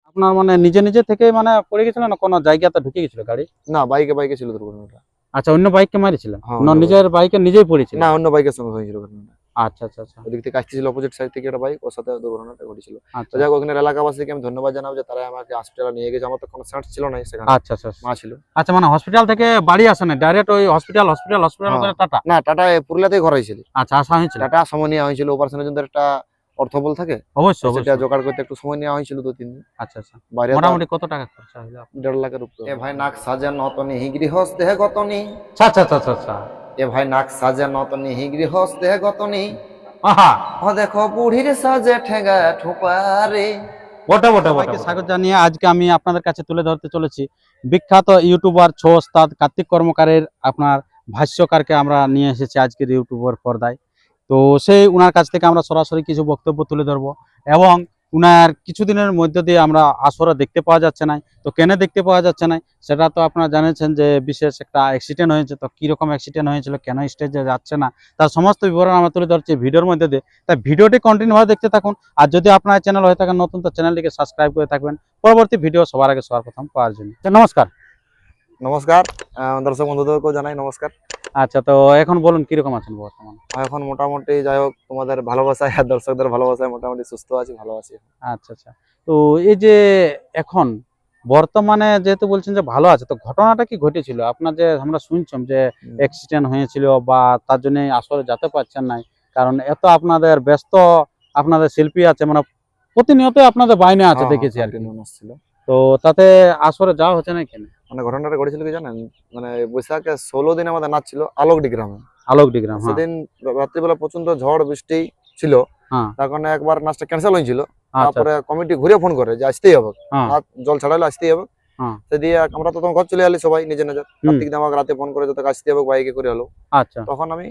আপনার মানে নিজে নিজে থেকে মানে পড়ে গেছিল না কোনো জায়গাতে ঢুকে গেছিল গাড়ি? না, বাইকে ছিল দুর্ঘটনাটা। আচ্ছা, অন্য বাইককে মারিছিল হ্যাঁ, না অন্য নিজের বাইকে নিজেই পড়েছিল? না, অন্য বাইকের সঙ্গে হয়েছিল ঘটনাটা। আচ্ছা আচ্ছা আচ্ছা ওদিক থেকে আসতেছিল অপোজিট সাইড থেকে একটা বাইক, ওর সাথে দুর্ঘটনাটা ঘটেছিল। তো আচ্ছা যাক, ওখানে এলাকাবাসীকে আমি ধন্যবাদ জানাবো যে তারা আমাকে হসপিটালে নিয়ে গেছে। আমার তো কোনো সেন্স ছিল না সেখানে, আচ্ছা আচ্ছা মা ছিল। আচ্ছা, মানে হসপিটাল থেকে বাড়ি আসে না, ডাইরেক্ট ওই হসপিটাল হসপিটাল হসপিটাল হ্যাঁ। করে টাটা? না, টাটা পুরুলিয়াতেই ঘর হয়েছিল। আচ্ছা, আসা হয়েছিল? টাটা সময় নেওয়া হয়েছিল, অপারেশনের জন্য একটা অর্থবল থাকে, অবশ্যই সেটা অবশ্যই। জোগাড় করতে একটু সময় নেওয়া হয়েছিল 2-3 দিন। আচ্ছা আচ্ছা, বাইরে মোটামুটি কত টাকা খরচা হলো? 1.5 লাখের উপরে। এ ভাই নাক সাজা নতনি গৃহস্থে গতনি। আচ্ছা আচ্ছা আচ্ছা আচ্ছা। এ ভাই নাক সাজা নতনি গৃহস্থে গতনি। আহা, ও দেখো বুড়ির সাজে ঠেঙ্গা ঠোপারে। বটে বটে বটে। স্বাগত জানিয়ে আজকে আমি আপনাদের কাছে তুলে ধরতে চলেছি বিখ্যাত ইউটিউবার ছো ওস্তাদ কার্তিক কর্মকারের আপনার ভাষ্যকারকে আমরা নিয়ে এসেছি আজকের ইউটিউবের পর্দায়। তো সেই উনার কাছ থেকে আমরা সরাসরি কিছু বক্তব্য তুলে ধরবো এবং উনার কিছুদিনের মধ্যে দিয়ে আমরা আসরে দেখতে পাওয়া যাচ্ছে না। তো কেন দেখতে পাওয়া যাচ্ছে না সেটা তো আপনারা জানেছেন যে বিশেষ একটা অ্যাক্সিডেন্ট হয়েছে। তো কীরকম অ্যাক্সিডেন্ট হয়েছিল, কেন স্টেজে যাচ্ছে না, তার সমস্ত বিবরণ আমরা তুলে ধরছি ভিডিওর মধ্যে দিয়ে। তাই ভিডিওটি কন্টিনিউভাবে দেখতে থাকুন। আর যদি আপনার চ্যানেল হয়ে থাকেন নতুন, তো চ্যানেলটিকে সাবস্ক্রাইব করে থাকবেন পরবর্তী ভিডিও সবার আগে সবার প্রথম পাওয়ার জন্য। নমস্কার। নমস্কার, দর্শক বন্ধুদেরকেও জানাই নমস্কার। আচ্ছা, তো এখন বলুন কিরকম আছেন বর্তমানে? এখন মোটামুটি যাই হোক, তোমাদের ভালোবাসায় আর দর্শকদের ভালোবাসায় মোটামুটি সুস্থ আছি, ভালো আছি। আচ্ছা আচ্ছা। তো এই যে এখন বর্তমানে যেহেতু বলছেন যে ভালো আছে, তো ঘটনাটা কি ঘটেছিল আপনার? যে আমরা শুনছিলাম যে অ্যাক্সিডেন্ট হয়েছিল বা তার জন্য আসলে যেতে পারছেন না, কারণ এত আপনাদের ব্যস্ত আপনাদের শিল্পী আছে, মানে প্রতিনিয়ত আপনাদের বাইনে আছে দেখেছি আর কি। ছিল তো তাতে আসরে যাওয়া হচ্ছে না কেন? মানে ঘটনাটা ঘটেছিল কি জানেন, মানে বৈশাখে 16 দিন আমাদের নাচ ছিল আলোকডি গ্রামে। আলোকডি গ্রাম, হ্যাঁ। সেদিন রাত্রিবেলা প্রচন্ড ঝড় বৃষ্টি ছিল, হ্যাঁ। তার কারণে একবার নাচটা ক্যান্সেল হয়েছিল। আচ্ছা তারপরে কমিটি ঘুরে ফোন করে যে আসতেই হবে, হ্যাঁ রাত জল ছাড়াইলে আসতেই হবে। হ্যাঁ। সে দিয়ে আমরা তো তখন ঘর চলে এলি সবাই নিজের নিজের। কার্তিক দা আমাকে রাতে ফোন করে যে তোকে আসতে হবে, বাইকে করে হলো। আচ্ছা তখন আমি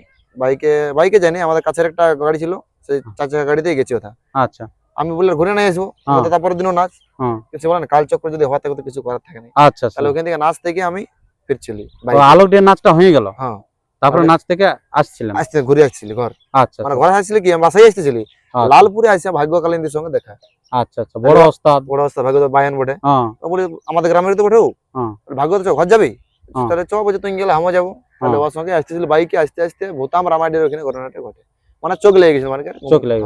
বাইকে জানি, আমাদের কাছের একটা গাড়ি ছিল, সেই 4 চাকা গাড়িতেই গেছি ওটা। আচ্ছা। আমি বললে ঘুরে নিয়ে আসবো, হ্যাঁ। তারপরের দিনও নাচ। হ্যাঁ। কিছু বলেন কাল চক্র যদি হওয়া থাকে তো কিছু করার থাকে না। আচ্ছা আচ্ছা। তাহলে ওখান থেকে নাচ থেকে আমি ফিরছিলি তো আলোকডির নাচটা হয়ে গেল, হ্যাঁ। তারপরে নাচ থেকে আসছিলেন? আসতে ঘুরে আসছিলি ঘর। আচ্ছা মানে ঘরে আসছিলি কি, আমি বাসায় আসতেছিলি। লালপুরে আসে ভাগ্যকালীনদের সঙ্গে দেখা। আচ্ছা আচ্ছা, বড় ওস্তাদ। বড় ওস্তাদ ভাগ্য বায়ান বটে। হ্যাঁ। তো বলি আমাদের গ্রামের তো বটেও। হ্যাঁ। ভাগ্য তো ঘর যাবি, হ্যাঁ। তাহলে চ বলছে তুই গেলে আমরা যাবো। তাহলে ওর সঙ্গে আসতেছিল বাইকে, আসতে আসতে ভূতাম রামাইডের ওখানে ঘটনাটা ঘটে। মানে চোখ লেগে গেছিল, মানে চোখ লেগে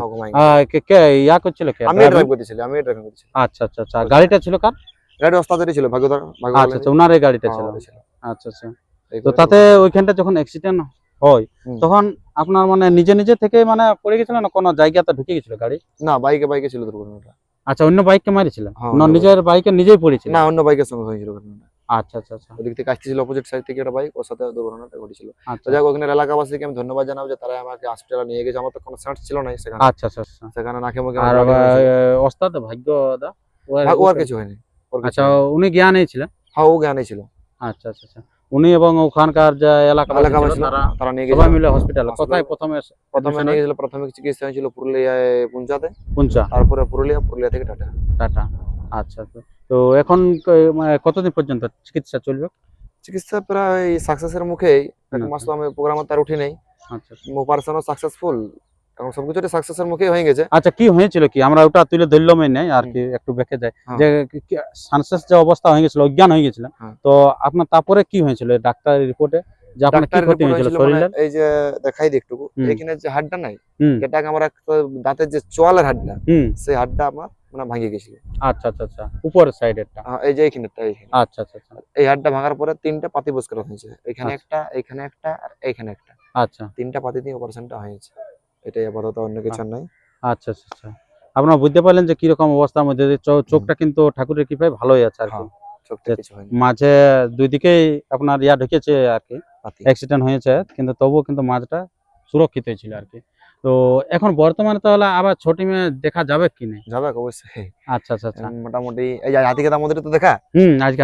কে ইয়া করছিল? কে আমি ড্রাইভ করতেছিলাম, আমি ড্রাইভিং করতেছিলাম। আচ্ছা আচ্ছা আচ্ছা, গাড়িটা ছিল কার? গাড়ি ওস্তাদেরই ছিল, ভাগ্য আচ্ছা আচ্ছা, উনার এই গাড়িটা ছিল। আচ্ছা আচ্ছা। তো তাতে ওইখানটা যখন অ্যাক্সিডেন্ট হয় তখন আপনার মানে নিজে নিজে থেকে মানে পড়ে গেছিল না কোনো জায়গাতে ঢুকে গেছিল গাড়ি? না, বাইকে ছিল দুর্ঘটনাটা। আচ্ছা, অন্য বাইককে মারিছিল হ্যাঁ, না নিজের বাইকে নিজেই পড়েছিল? না, অন্য বাইকের সঙ্গে হয়েছিল ঘটনাটা। আচ্ছা আচ্ছা আচ্ছা। ওদিক থেকে আসতেছিল অপোজিট সাইড থেকে একটা বাইক, ওর সাথে দুর্ঘটনাটা ঘটেছিল। তো আচ্ছা যাক, ওখানে এলাকাবাসীকে আমি ধন্যবাদ জানাবো যে তারা আমাকে হসপিটালে নিয়ে গেছে। আমার তো কোনো সেন্স ছিল না সেখানে। আচ্ছা আচ্ছা আচ্ছা। সেখানে নাকে মুখে আর ওস্তাদ ভাগ্য দা ও আর কিছু হয়নি। আচ্ছা, উনি জ্ঞানেই ছিলেন? হ্যাঁ, ও জ্ঞানেই ছিল। আচ্ছা আচ্ছা আচ্ছা। উনি এবং ওখানকার যে এলাকাবাসী ছিল তারা নিয়ে সবাই মিলে হসপিটালে কোথায় প্রথমে নিয়ে গেছিল? প্রাথমিক চিকিৎসা হয়েছিল পুরুলিয়ায় পুঞ্চাতে, তারপরে পুরুলিয়া থেকে টাটা। আচ্ছা। তো এখন মানে কতদিন পর্যন্ত চিকিৎসা চলবে? চিকিৎসা প্রায় সাকসেসের মুখেই। 1 মাস তো আমি প্রোগ্রামে তার উঠি নাই। আচ্ছা। অপারেশনও সাকসেসফুল, এখন সবকিছুই সাকসেসের মুখেই হয়ে গেছে। আচ্ছা, কি হয়েছিল কি আমরা ওটা তুলে ধরলামই নাই আর কি, একটু দেখে যায় যে সানসেস যে অবস্থা হয়ে গেছিল, অজ্ঞান হয়ে গেছিল। তো আপনার তারপরে কি হয়েছিল ডাক্তারের রিপোর্টে, যে আপনার কি ক্ষতি হয়েছিল শরীরে? এই যে দেখাই দিই একটু, এখানে যে হাড়টা নাই, এটাকে আমরা দাঁতের যে চোয়ালের হাড়টা, সেই হাড়টা আমার মানে ভেঙে গেছিল। আচ্ছা আচ্ছা আচ্ছা, উপরের সাইডেরটা? এই যে এইখানেরটা। আচ্ছা আচ্ছা আচ্ছা। এই হাড়টা ভাঙার পরে 3টা পাতি বস করা হয়েছে, এখানে একটা, এখানে একটা আর এইখানে একটা। আচ্ছা, 3টা পাতি দিয়ে অপারেশনটা হয়েছে। এটাই আপাতত, অন্য কিছু নাই। আচ্ছা আচ্ছা আচ্ছা। আপনারা বুঝতে পারলেন যে কিরকম অবস্থার মধ্যে চোখটা কিন্তু ঠাকুরের কৃপায় ভালোই আছে আর কি। মাঝে দুই দিকেই আপনার ইয়া ঢুকেছে আর কি, অ্যাক্সিডেন্ট হয়েছে, কিন্তু তবুও কিন্তু মাঝটা সুরক্ষিত ছিল আর কি। তো এখন বর্তমানে তাহলে আবার ছোটি মেয়ে দেখা যাবে কি না? যাবে অবশ্যই। আচ্ছা আচ্ছা আচ্ছা। মোটামুটি এই যে হাতিগাদা মন্দিরে তো দেখা, আজকে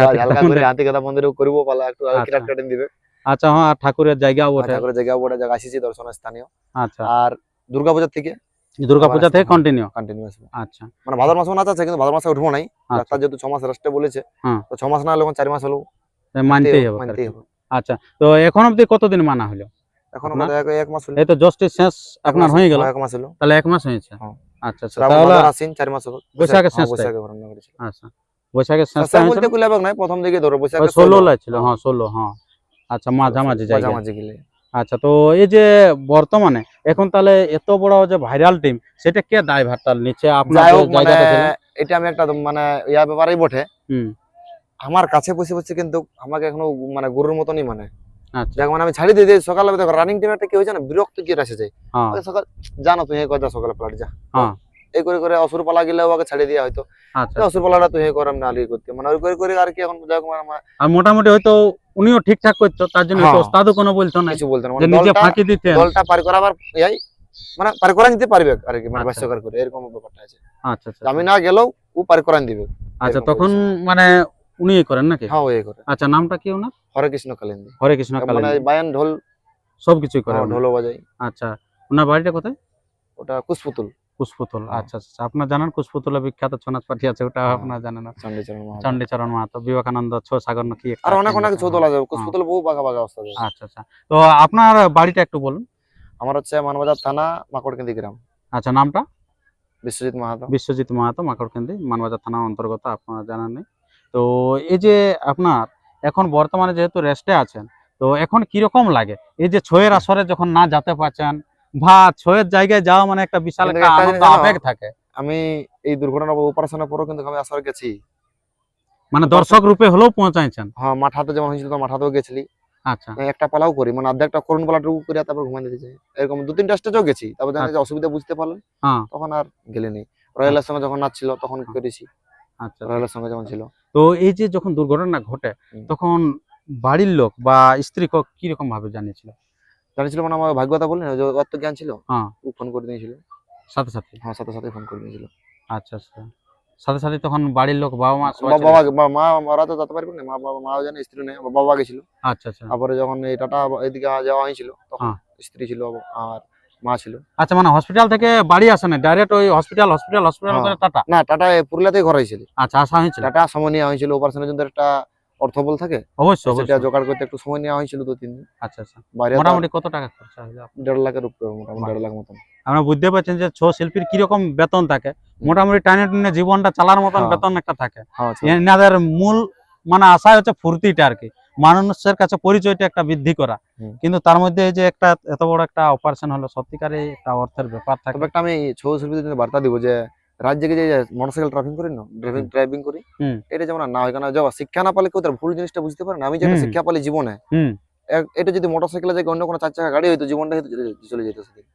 হাতিগাদা মন্দিরেও করবো পালা, একটু কিরাট দিবে। আচ্ছা, হ্যাঁ, ঠাকুরের জায়গাও বটে, ঠাকুরের জায়গাও বটে, জায়গা আসিছি দর্শনের স্থানীয়। আচ্ছা। আর দুর্গাপূজা থেকে কন্টিনিউ আসবে। আচ্ছা। মানে ভাদ্র মাসে নাচ আছে, কিন্তু ভাদ্র মাসে উঠবো নাই। ডাক্তার যেহেতু 6 মাস রেস্টে বলেছে, তো 6 মাস না হলে 4 মাস হলো মানতেই হবে। আচ্ছা, তো এখন অবধি কতদিন মানা হলো? এখন 1 মাস হলো। এই তো জস্টিস শেষ আপনার হয়ে গেল? 1 মাস হলো। তাহলে 1 মাস হয়েছে। আচ্ছা আচ্ছা, শ্রাবণ তাহলে ভাদর আশ্বিন 4 মাস হবে। বৈশাখের শেষ তাই? বৈশাখে ঘটনা ঘটেছিল। আচ্ছা, বৈশাখের শেষ শেষে বলতে কুলা নাই, প্রথম দিকে ধরো বৈশাখে 16 ছিল, হ্যাঁ 16, হ্যাঁ আচ্ছা, মাঝামাঝি জায়গায়। মাঝামাঝি গেলে। আচ্ছা, তো এই যে বর্তমানে এখন তাহলে এত বড় যে ভাইরাল টিম, সেটা কে দায়ভারটা নিচ্ছে? আপনার যাই যে হোক, মানে জায়গাটা ছিল। এটা আমি একটা মানে ইয়া ব্যাপারেই বটে, হুম, আমার কাছে বসে বসে কিন্তু আমাকে এখনো মানে গরুর মতনই মানে, আচ্ছা, দেখ মানে আমি ছাড়ি দিয়ে দিই সকালে, দেখো রানিং টিমে একটা কি হয়েছে না, বিরক্ত কি আসে যায়। হ্যাঁ ওই সকাল জানো তুই কথা সকালে পালাট যা, হ্যাঁ, এই করে করে অসুর পালা গেলে ওকে ছাড়ি দিয়া হয়তো, আচ্ছা অসুর পালাটা তুই করাম না আলি করতে, মানে ওই করে করে আর কি এখন যাক মানে আর মোটামুটি হয়তো উনিও ঠিকঠাক করতো, তার জন্য হয়তো হ্যাঁ, ওস্তাদও কোনো বলতো না কিছু বলতেন যে মানে নিজে ফাঁকি দিতেন। দলটা পার করাবার ইয়াই মানে পার করান দিতে পারবে আর কি, মানে আচ্ছা ভাষ্যকার করে এরকম ব্যাপারটা আছে। আচ্ছা আচ্ছা আমি না গেলেও ও পার করান দিবে। আচ্ছা, এরকম তখন position। মানে উনি করেন নাকি? হ্যাঁ ওই করে। আচ্ছা, নামটা কি ওনার? হরে কৃষ্ণ কালিন্দী। হরে কৃষ্ণ মানে কালিন্দী, বায়ান ঢোল, সবকিছুই করে হ্যাঁ উনি। ঢোলও বাজাই। আচ্ছা, ওনার বাড়িটা কোথায়? ওটা কুশপুতুল। কুশপুতল, হ্যাঁ। আচ্ছা আচ্ছা, আপনার জানেন কুশপুতলে বিখ্যাত ছৌ নাচ পার্টি আছে, ওটা হ্যাঁ, আপনার জানেন না? চণ্ডীচরণ মাহাতো। চণ্ডীচরণ মাহাতো, বিবেকানন্দ ছৌ সাগর নাকি একটা আর আছে অনেক অনেক এলাকা, চৌদল হ্যাঁ, আছে, হ্যাঁ। কুশপুতুল বহু বাঘা বাঘা অবস্থা আছে। আচ্ছা আচ্ছা, তো আপনার বাড়িটা একটু বলুন। আমার হচ্ছে মানবাজার থানা, মাকড়কেন্দি গ্রাম। আচ্ছা, নামটা? বিশ্বজিৎ মাহাতো। বিশ্বজিৎ মাহাতো, মাকড়কেন্দি, মানবাজার থানার অন্তর্গত, আপনার জানা নেই। তো এই যে আপনার এখন বর্তমানে যেহেতু রেস্টে আছেন, তো এখন কিরকম লাগে এই যে ছয়ের আসরে যখন না যেতে পারছেন, বা ছয়ের জায়গায় যাওয়া মানে একটা বিশাল কিন্তু একটা একটা আনন্দ জিনিস জানো, আবেগ থাকে, আমি এই দুর্ঘটনা অপারেশনের পরও কিন্তু আমি আসরে গেছি। মানে দর্শক রূপে হলেও পৌঁছাইছেন। হ্যাঁ, মাঠাতে যেমন হয়েছিল তো মাঠাতেও গেছিলি। আচ্ছা একটা পালাও করি মানে অর্ধেকটা করুন পালাটুকু করে তারপর ঘুমাই দিতে চাই, এরকম 2-3টা স্টেজও গেছি। তারপর জানি যে আচ্ছা, অসুবিধা বুঝতে পারলেন, হ্যাঁ তখন আর গেলে নেই। রয়্যালের সঙ্গে যখন নাচছিল তখন হ্যাঁ, করেছি, আচ্ছা আচ্ছা। রয়্যালের সঙ্গে যখন ছিল। তো এই যে যখন দুর্ঘটনা ঘটে, হুম। তখন বাড়ির লোক বা স্ত্রী কিরকম ভাবে জানিয়েছিল? জানিছিল মানে আমার ভাগ্যতা বললেন যে ওর তো জ্ঞান ছিল, হ্যাঁ, ও ফোন করে দিয়েছিল। সাথে সাথে। হ্যাঁ, সাথে সাথে ফোন করে দিয়েছিল। আচ্ছা আচ্ছা, সাথে সাথে তখন বাড়ির লোক, বাবা মা সবাই চলে বাবা এসেছে? মা ওরা তো যেতে পারবে না, মাও জানে, স্ত্রী নেই, বাবা গেছিল। আচ্ছা আচ্ছা, তারপরে যখন এই টাটা এদিকে যাওয়া হয়েছিল তখন হ্যাঁ। স্ত্রী ছিল আর মা ছিল। আচ্ছা, মানে হসপিটাল থেকে বাড়ি আসে না, ডাইরেক্ট ওই হসপিটাল হসপিটাল হসপিটাল হ্যাঁ। করে টাটা? না, টাটা পুরুলিয়াতেই ঘর হয়েছিল। আচ্ছা, আসা হয়েছিল। টাটা সময় নেওয়া হয়েছিল, অপারেশনের জন্য একটা অর্থ বল থাকে, অবশ্যই সেটা অবশ্যই। জোগাড় করতে একটু সময় নেওয়া হয়েছিল 2-3 দিন। আচ্ছা আচ্ছা, বাইরে তো আর মোটামুটি কত টাকা খরচা হলো? 1.5 লাখের উপরে, মোটামুটি বাহ। 1.5 লাখ মতন। আমরা বুঝতে পারছেন যে ছৌ শিল্পীর কিরকম বেতন থাকে, মোটামুটি টানে টানে জীবনটা চালার মতন হ্যাঁ। বেতন একটা থাকে। হ্যাঁ, এনাদের মূল মানে আশা হচ্ছে ফুর্তিটা আর কি, মানুষের কাছে পরিচয়টা একটা বৃদ্ধি করা। হুম। কিন্তু তার মধ্যে এই যে একটা এত বড় একটা অপারেশন হলো, সত্যিকারে একটা অর্থের ব্যাপার থাকে। তবে একটা আমি ছৌ শিল্পীদের জন্য বার্তা দিব যে রাজ্যে যে মোটরসাইকেল ড্রাইভিং করি না, ড্রাইভিং করি, হুম। এটা যেমন না হয়, কারণ যাওয়া শিক্ষা না পালে কেউ তার ভুল জিনিসটা বুঝতে পারে না। আমি যে একটা হুম। শিক্ষা পালি জীবনে, হুম, এটা যদি মোটরসাইকেলে যায় অন্য কোনো 4 চাকা গাড়ি হইতো, জীবনটা হয়তো চলে যেত সেদিন।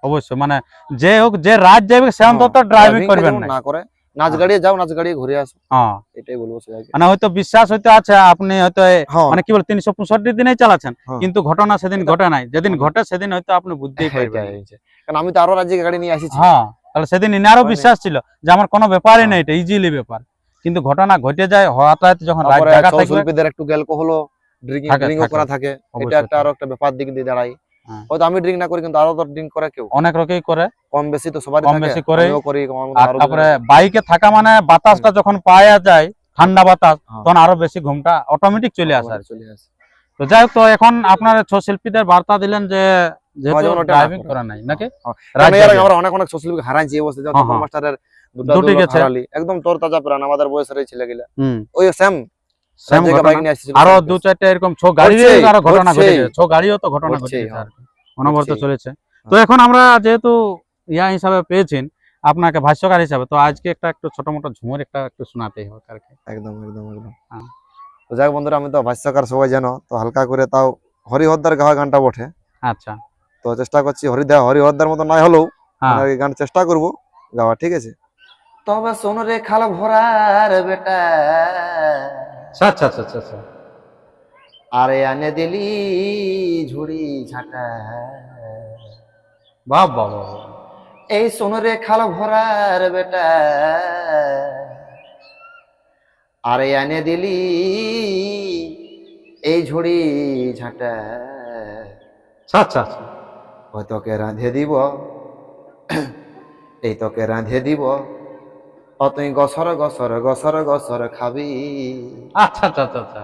অবশ্যই, মানে যে হোক, যে রাত যাবে সে অন্তত ড্রাইভিং ড্রাইভিং করবেন যেমন না। না করে, নাচ হ্যাঁ। গাড়িয়ে যাও, নাচ গাড়িয়ে ঘুরে আসো, হ্যাঁ, এটাই বলবো সবাইকে। মানে হয়তো বিশ্বাস হয়তো আছে, আপনি হয়তো হ্যাঁ, মানে কি বল 365 দিনেই চালাচ্ছেন, হ্যাঁ। কিন্তু ঘটনা সেদিন এটা- ঘটে নাই, যেদিন হ্যাঁ। ঘটে সেদিন হয়তো আপনি বুঝতেই পারবেন এটাই না। হয়েছে। কারণ আমি তো আরো রাজ্যে গাড়ি নিয়ে আসিছি। হ্যাঁ, তাহলে সেদিন ইনারও হয় নাই। বিশ্বাস ছিল যে আমার কোনো ব্যাপারই হ্যাঁ। নেই, এটা ইজিলি ব্যাপার, কিন্তু ঘটনা ঘটে যায় হঠাৎ যখন রাত তারপরে জায়গা ছৌ থাকবে। শিল্পীদের একটু অ্যালকোহলও ড্রিঙ্কিং থাকে, ড্রিঙ্কও থাকে। করা থাকে, এটা অবশ্যই একটা আরো একটা ব্যাপার দিক দিয়ে দাঁড়ায়। হ্যাঁ। হয়তো আমি ড্রিঙ্ক না করি, কিন্তু আরো তো ড্রিঙ্ক করে কেউ, অনেক লোকেই করে, কম বেশি তো সবারই কম থাকে। বেশি করে। আমিও করি, আমার মতো আর আরো তারপরে দুজন আছে। বাইকে থাকা মানে বাতাসটা যখন পাওয়া যায়, ঠান্ডা বাতাস, হ্যাঁ। তখন আরো বেশি ঘুমটা অটোমেটিক চলে আসে আর কি। চলে আসে। তো যাই হোক, তো এখন আপনার ছৌ শিল্পীদের বার্তা দিলেন যে যেহেতু যেমন ওটা না ড্রাইভিং করে। করা নাই নাকি, হ্যাঁ। রাত কারণ এর আগে জাগে। আমরা অনেক অনেক ছৌ শিল্পীকে হারাইছি এই অবস্থায়, যেমন হ্যাঁ, তপন হ্যাঁ। মাস্টারের দুটি দুটো গেছে। হারালি, একদম তোর তাজা প্রাণ, আমাদের বয়সের ছেলেগুলা। হুম, ওই সেম সেম জায়গা বাইক ঘটনা। নিয়ে আসছিল। আরো দু চারটা এরকম ছৌ গাড়ির ঘটছেই, আরো ঘটনা ঘটে ঘটছেই। গেছে, ছৌ গাড়িও তো ঘটনা ঘটে ঘটছেই, গেছে হ্যাঁ। আর কি, অনবরত ঘটছেই। চলেছে। তো হ্যাঁ। এখন আমরা যেহেতু ইয়া হিসাবে পেয়েছেন আপনাকে ভাষ্যকার হিসাবে, তো আজকে একটু ছোট মোটো ঝুমুর একটু শোনাতেই হবে আর কি। একদম একদম একদম। হ্যাঁ। তো যাক বন্ধুরা, আমি তো ভাষ্যকার সবাই জানো, তো হালকা করে তাও হরিহরদার গাওয়া গানটা বটে, আচ্ছা, তো চেষ্টা করছি হরিহরদার মতো নাই হলেও হ্যাঁ, মানে এই গান চেষ্টা করব গাওয়া, ঠিক আছে? তবে শোন রে খাল ভরার বেটা, আচ্ছা আচ্ছা আচ্ছা আচ্ছা, আরে আনে দিলি ঝুড়ি ঝাঁটা, বাহ বাহ বাহ, এই শোন রে খাল ভরার বেটা, আরে আনে দিলি এই ঝুড়ি ঝাঁটা, আচ্ছা আচ্ছা, ও তোকে রাঁধে দিব, এই তোকে রাঁধে দিব, ও তুই গসর গসর গসর গসর খাবি, আচ্ছা আচ্ছা আচ্ছা আচ্ছা,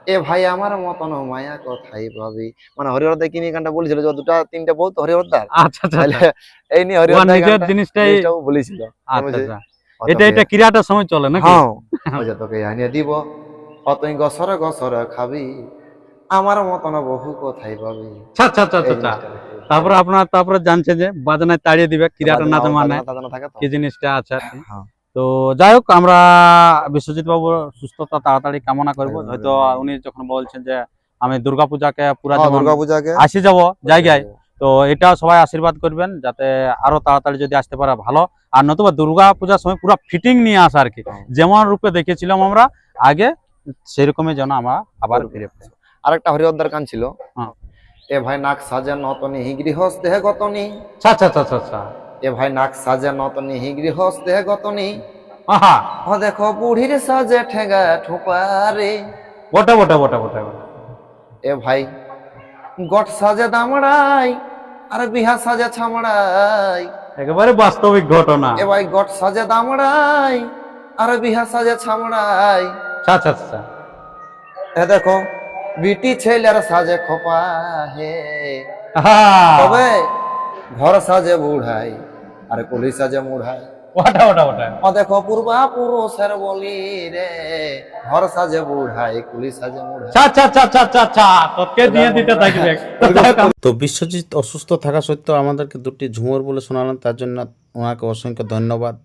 এ ভাই আমার মতন মায়া কোথায় পাবি, মানে হরিহরদা কি নিয়ে গানটা বলেছিল যে দুটা তিনটা বউ তো হরিহরদার, আচ্ছা আচ্ছা তাহলে আচ্ছা। এই নিয়ে ও হরিহরদা নিজের জিনিসটাই জিনিসটাও বলেছিল। আচ্ছা যে আচ্ছা। অতকে এটা ক্রীড়াটার সময় চলে নাকি? হ্যাঁ ওই যে তোকে আনিয়ে দিব, অতই গসর গসর খাবি, আমার মতন বহু কোথায় পাবি। আচ্ছা আচ্ছা আচ্ছা এই আচ্ছা। জিনিসটা তারপরে জানছে যে বাজনায় তাড়িয়ে দিবে, ক্রীড়াটা না মানে বাজনা থাকে তো। কি জিনিসটা আছে আর কি। হ্যাঁ তো যাই হোক, আমরা বিশ্বজিৎ বাবুর সুস্থতা তাড়াতাড়ি কামনা করব। হয়তো উনি যখন বলছেন যে আমি দুর্গাপূজাকে পুরা হ্যাঁ, যেমন দুর্গাপূজাকে আসি যাব জায়গায়, তো এটা সবাই আশীর্বাদ করবেন যাতে আরো তাড়াতাড়ি যদি আসতে পারে ভালো। আর নতুবা দুর্গা পূজার সময় পুরো ফিটিং নিয়ে আসা আর কি, হ্যাঁ। যেমন রূপে দেখেছিলাম আমরা আগে, সেরকমই যেন আমরা আবার ফিরে পাই। আরেকটা হরিহরদার গান ছিল, হ্যাঁ। এ ভাই নাক সাজা নতনি গৃহস্থ দেহে গতনি, আচ্ছা আচ্ছা আচ্ছা আচ্ছা। এ ভাই নাক সাজা নতনি গৃহস্থ দেহে গতনি, আহা, ও দেখো বুড়ির সাজে ঠেঙ্গা ঠোপারে, বটে বটে বটে বটে বটে। এ ভাই গট সাজে দামড়াই আর বিহা সাজে ছামড়াই, একেবারে বাস্তবিক ঘটনা। এ ভাই গট সাজে দামড়াই আর বিহা সাজে ছামড়াই, আচ্ছা আচ্ছা আচ্ছা। এ দেখো বিটি ছেলের সাজে খোপা হে, আহা, তবে ঘর সাজে বুড়াই আর কুলি সাজে মুড়াই, ওটা ওটা ওটা। ও দেখো পূর্বা পুরুষের বলি রে, ঘর সাজে বুড়াই কুলি সাজে মুড়াই। আচ্ছা আচ্ছা আচ্ছা আচ্ছা আচ্ছা আচ্ছা, তোকে দিয়ে দিতে থাকবে। তো বিশ্বজিৎ অসুস্থ থাকা সত্ত্বেও আমাদেরকে দুটি ঝুমুর বলে শোনালেন, তার জন্য ওনাকে অসংখ্য ধন্যবাদ।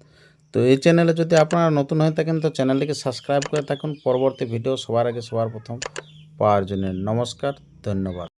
তো এই চ্যানেলে যদি আপনারা নতুন হয়ে থাকেন তো চ্যানেলটিকে সাবস্ক্রাইব করে থাকুন পরবর্তী ভিডিও সবার আগে সবার প্রথম পাওয়ার জন্য। নমস্কার, ধন্যবাদ।